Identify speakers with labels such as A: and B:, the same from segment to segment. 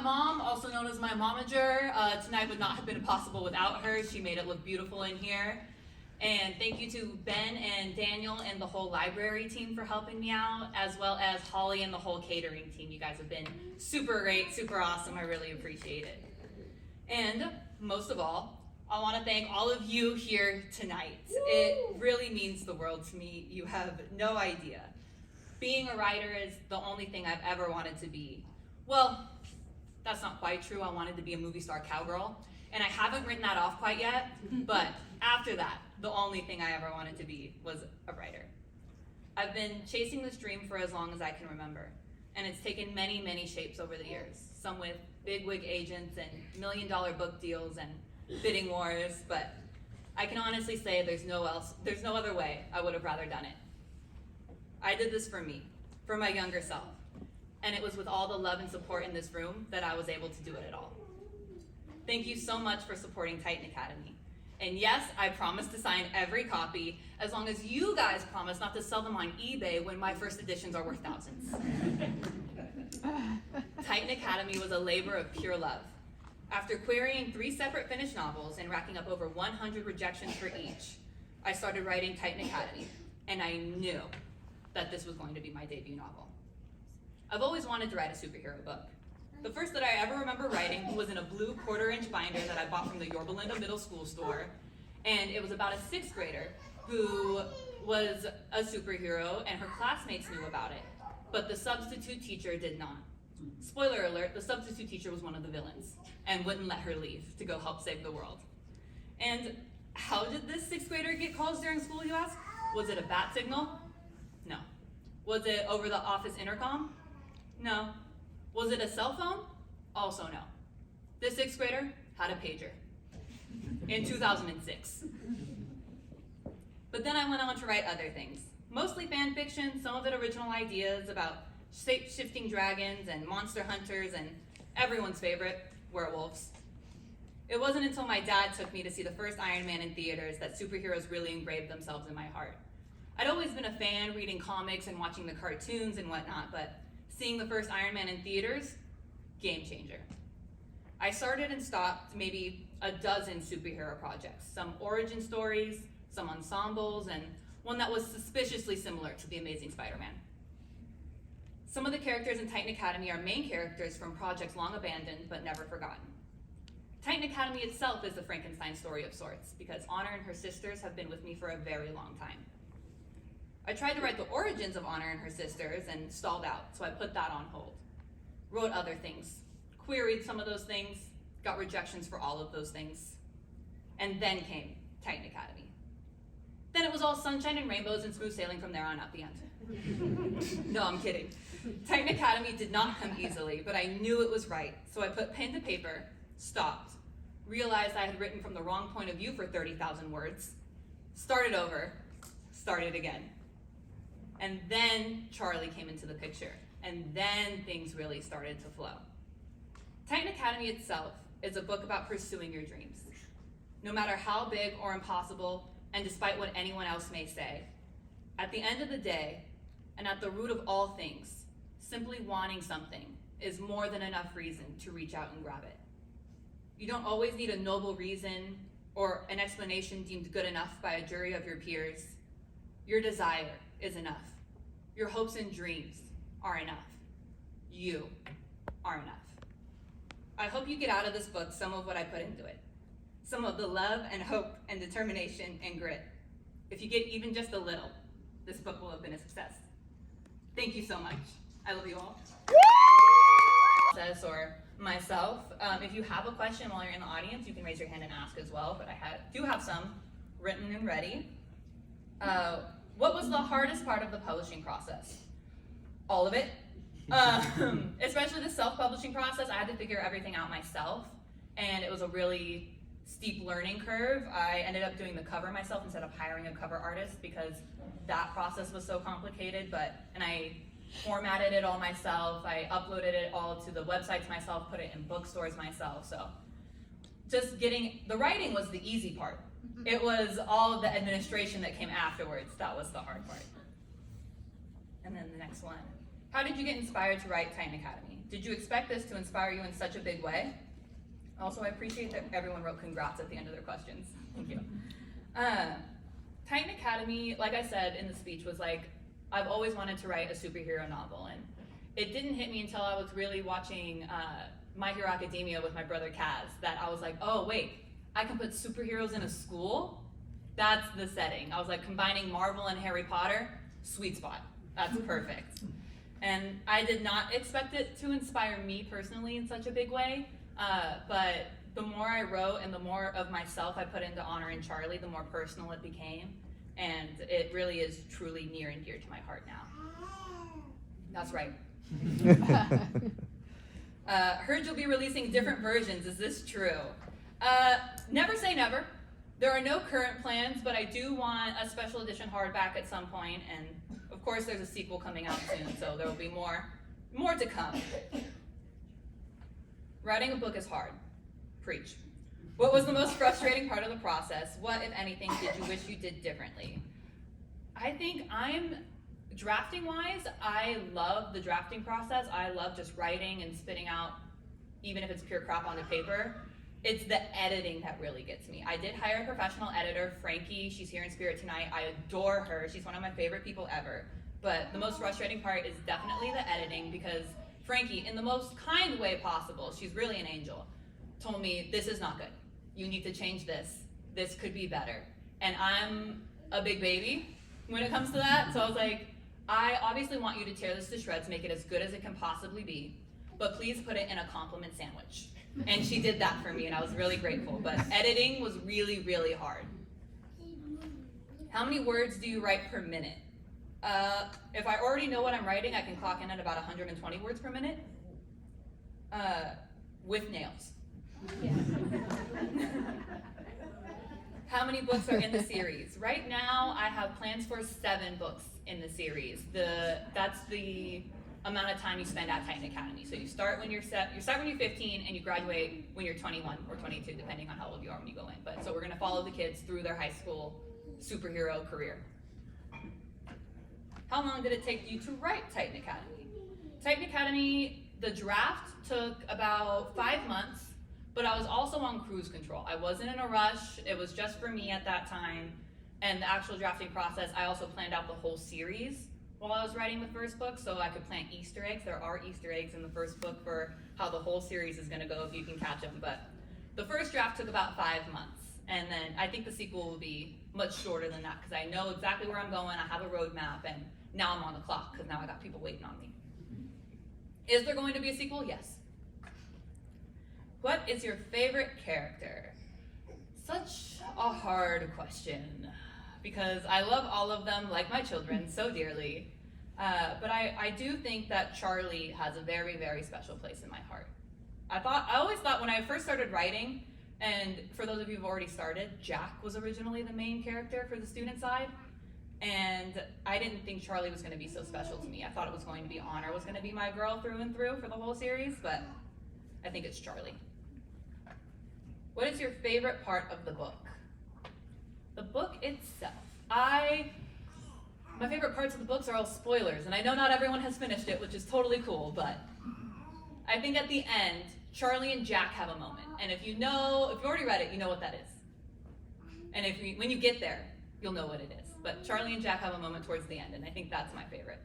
A: mom, also known as my momager. Tonight would not have been possible without her. She made it look beautiful in here. And thank you to Ben and Daniel and the whole library team for helping me out, as well as Holly and the whole catering team. You guys have been super great, super awesome. I really appreciate it. And most of all, I want to thank all of you here tonight. It really means the world to me. You have no idea. Being a writer is the only thing I've ever wanted to be. Well, that's not quite true. I wanted to be a movie star cowgirl, and I haven't written that off quite yet, but after that, the only thing I ever wanted to be was a writer. I've been chasing this dream for as long as I can remember, and it's taken many, many shapes over the years, some with bigwig agents and million-dollar book deals and bidding wars, but I can honestly say there's no other way I would have rather done it. I did this for me, for my younger self, and it was with all the love and support in this room that I was able to do it at all. Thank you so much for supporting Titan Academy. And yes, I promise to sign every copy, as long as you guys promise not to sell them on eBay when my first editions are worth thousands. Titan Academy was a labor of pure love. After querying 3 separate finished novels and racking up over 100 rejections for each, I started writing Titan Academy, and I knew that this was going to be my debut novel. I've always wanted to write a superhero book. The first that I ever remember writing was in a blue 1/4-inch binder that I bought from the Yorba Linda Middle School store, and it was about a 6th grader who was a superhero, and her classmates knew about it, but the substitute teacher did not. Spoiler alert, the substitute teacher was one of the villains and wouldn't let her leave to go help save the world. And how did this 6th grader get calls during school, you ask? Was it a bat signal? No. Was it over the office intercom? No. Was it a cell phone? Also no. This 6th grader had a pager in 2006. But then I went on to write other things, mostly fan fiction, some of it original ideas about shape-shifting dragons and monster hunters and everyone's favorite, werewolves. It wasn't until my dad took me to see the first Iron Man in theaters that superheroes really engraved themselves in my heart. I'd always been a fan, reading comics and watching the cartoons and whatnot, but seeing the first Iron Man in theaters, game changer. I started and stopped maybe a dozen superhero projects, some origin stories, some ensembles, and one that was suspiciously similar to The Amazing Spider-Man. Some of the characters in Titan Academy are main characters from projects long abandoned but never forgotten. Titan Academy itself is the Frankenstein story of sorts, because Honor and her sisters have been with me for a very long time. I tried to write the origins of Honor and her sisters and stalled out, so I put that on hold. Wrote other things, queried some of those things, got rejections for all of those things, and then came Titan Academy. Then it was all sunshine and rainbows and smooth sailing from there on out the end. No, I'm kidding. Titan Academy did not come easily, but I knew it was right, so I put pen to paper, stopped, realized I had written from the wrong point of view for 30,000 words, started over, started again. And then Charlie came into the picture, and then things really started to flow. Titan Academy itself is a book about pursuing your dreams. No matter how big or impossible, and despite what anyone else may say, at the end of the day, and at the root of all things, simply wanting something is more than enough reason to reach out and grab it. You don't always need a noble reason or an explanation deemed good enough by a jury of your peers. Your desire is enough. Your hopes and dreams are enough. You are enough. I hope you get out of this book some of what I put into it. Some of the love and hope and determination and grit. If you get even just a little, this book will have been a success. Thank you so much. I love you all. Or myself, if you have a question while you're in the audience, you can raise your hand and ask as well, but I do have some written and ready. What was the hardest part of the publishing process? All of it. Especially the self-publishing process. I had to figure everything out myself, and it was a really steep learning curve. I ended up doing the cover myself instead of hiring a cover artist because that process was so complicated, and I formatted it all myself. I uploaded it all to the websites myself, put it in bookstores myself. So just the writing was the easy part. It was all of the administration that came afterwards that was the hard part. And then the next one. How did you get inspired to write Titan Academy? Did you expect this to inspire you in such a big way? Also, I appreciate that everyone wrote congrats at the end of their questions. Thank you. Titan Academy, like I said in the speech, was like, I've always wanted to write a superhero novel, and it didn't hit me until I was really watching My Hero Academia with my brother Kaz, that I was like, oh wait, I can put superheroes in a school? That's the setting. I was like, combining Marvel and Harry Potter, sweet spot. That's perfect. And I did not expect it to inspire me personally in such a big way, but the more I wrote and the more of myself I put into Honor and Charlie, the more personal it became, and it really is truly near and dear to my heart now. That's right. Heard you'll be releasing different versions. Is this true? Never say never. There are no current plans, but I do want a special edition hardback at some point, and of course there's a sequel coming out soon, so there will be more to come. Writing a book is hard. Preach. What was the most frustrating part of the process? What, if anything, did you wish you did differently? I think drafting-wise, I love the drafting process. I love just writing and spitting out, even if it's pure crap on the paper. It's the editing that really gets me. I did hire a professional editor, Frankie. She's here in spirit tonight. I adore her. She's one of my favorite people ever. But the most frustrating part is definitely the editing, because Frankie, in the most kind way possible, she's really an angel, told me, this is not good. You need to change this. This could be better. And I'm a big baby when it comes to that. So I was like, I obviously want you to tear this to shreds, make it as good as it can possibly be, but please put it in a compliment sandwich. And she did that for me, and I was really grateful. But editing was really, really hard. How many words do you write per minute? If I already know what I'm writing, I can clock in at about 120 words per minute, with nails. Yeah. How many books are in the series? Right now, I have plans for 7 books in the series. That's the amount of time you spend at Titan Academy. So you start when you're 15, and you graduate when you're 21 or 22, depending on how old you are when you go in. But so we're gonna follow the kids through their high school superhero career. How long did it take you to write Titan Academy? Titan Academy, the draft took about 5 months, but I was also on cruise control. I wasn't in a rush. It was just for me at that time. And the actual drafting process, I also planned out the whole series while I was writing the first book, so I could plant Easter eggs. There are Easter eggs in the first book for how the whole series is gonna go if you can catch them. But the first draft took about 5 months. And then I think the sequel will be much shorter than that, because I know exactly where I'm going, I have a roadmap, and now I'm on the clock, because now I got people waiting on me. Is there going to be a sequel? Yes. What is your favorite character? Such a hard question, because I love all of them like my children so dearly. But I do think that Charlie has a very, very special place in my heart. I always thought when I first started writing, and for those of you who've already started, Jack was originally the main character for the student side. And I didn't think Charlie was gonna be so special to me. I thought it was going to be Honor was gonna be my girl through and through for the whole series, but I think it's Charlie. What is your favorite part of the book? The book itself. My favorite parts of the books are all spoilers, and I know not everyone has finished it, which is totally cool, but I think at the end, Charlie and Jack have a moment. And if you've already read it, you know what that is. And when you get there, you'll know what it is. But Charlie and Jack have a moment towards the end, and I think that's my favorite.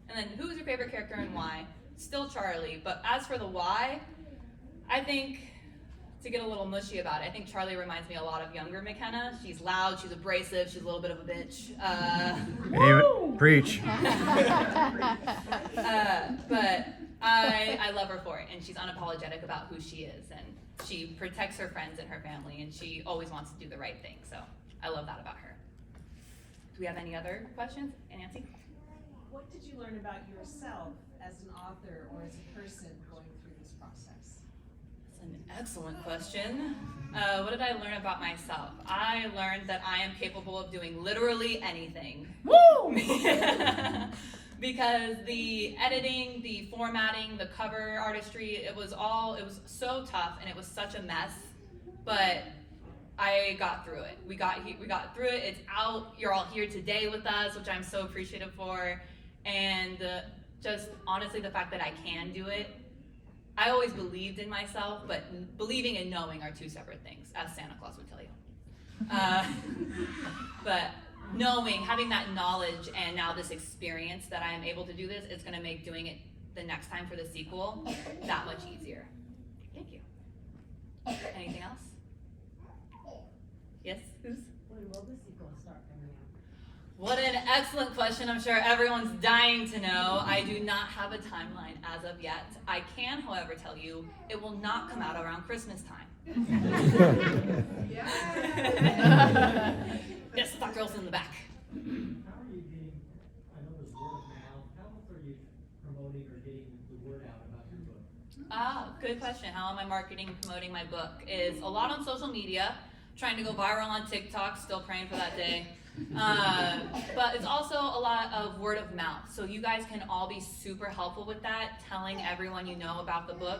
A: And then who is your favorite character and why? Still Charlie, but as for the why, I think, to get a little mushy about it, I think Charlie reminds me a lot of younger McKenna. She's loud, she's abrasive, she's a little bit of a bitch.
B: Preach.
A: But I love her for it, and she's unapologetic about who she is, and she protects her friends and her family, and she always wants to do the right thing, so I love that about her. Do we have any other questions? Nancy?
C: What did you learn about yourself as an author or as a person going through this process?
A: That's an excellent question. What did I learn about myself? I learned that I am capable of doing literally anything. Woo! Because the editing, the formatting, the cover artistry, it was so tough, and it was such a mess, but I got through it. We got through it. It's out. You're all here today with us, which I'm so appreciative for. And just honestly, the fact that I can do it, I always believed in myself, but believing and knowing are two separate things, as Santa Claus would tell you. But knowing, having that knowledge and now this experience that I am able to do this, it's going to make doing it the next time for the sequel that much easier. Thank you. Anything else? Yes? Who's?
B: When will the sequel start coming out?
A: What an excellent question. I'm sure everyone's dying to know. I do not have a timeline as of yet. I can, however, tell you it will not come out around Christmas time. Yes, that girl's in the back.
D: How are you getting, I know there's word of mouth, how else are you promoting or getting the word out about your book?
A: Good question. How am I marketing and promoting my book? Is a lot on social media, trying to go viral on TikTok, still praying for that day. But it's also a lot of word of mouth. So you guys can all be super helpful with that, telling everyone you know about the book.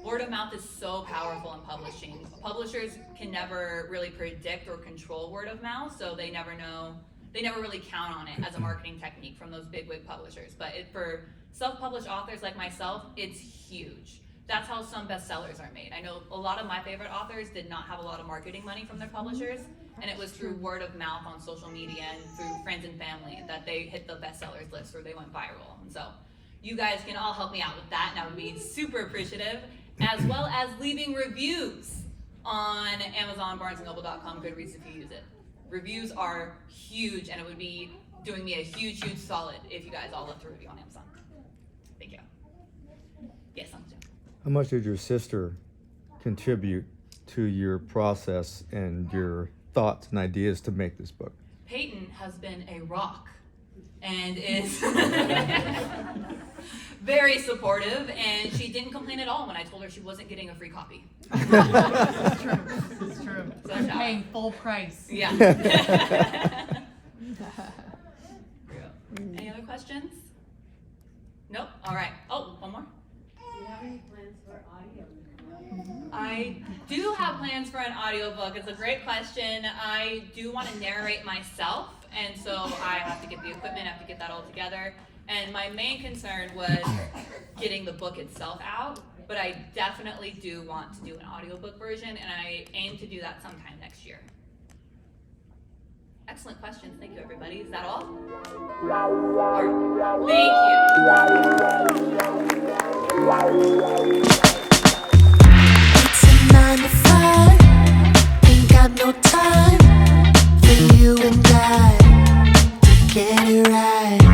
A: Word of mouth is so powerful in publishing. Publishers can never really predict or control word of mouth, so they never know, they never really count on it as a marketing technique from those bigwig publishers. But for self-published authors like myself, it's huge. That's how some bestsellers are made. I know a lot of my favorite authors did not have a lot of marketing money from their publishers, and it was through word of mouth on social media and through friends and family that they hit the bestsellers list or they went viral. And so you guys can all help me out with that, and I would be super appreciative, as well as leaving reviews on Amazon, BarnesandNoble.com, Goodreads if you use it. Reviews are huge, and it would be doing me a huge, huge solid if you guys all left a review on Amazon. Thank you. Yes, Uncle Jim.
E: How much did your sister contribute to your process and your thoughts and ideas to make this book?
A: Peyton has been a rock and is very supportive, and she didn't complain at all when I told her she wasn't getting a free copy.
B: It's true. It's true.
A: So
B: I'm
A: shout.
B: paying full price.
A: Yeah. Any other questions? Nope. All right. Oh, one more.
B: Do you have any plans for audio?
A: I do have plans for an audiobook. It's a great question. I do want to narrate myself, and so I have to get the equipment, I have to get that all together. And my main concern was getting the book itself out, but I definitely do want to do an audiobook version, and I aim to do that sometime next year. Excellent questions. Thank you, everybody. Is that all? All right. Thank you.
F: It's a 9 to 5, ain't got no time for you and I to get it right.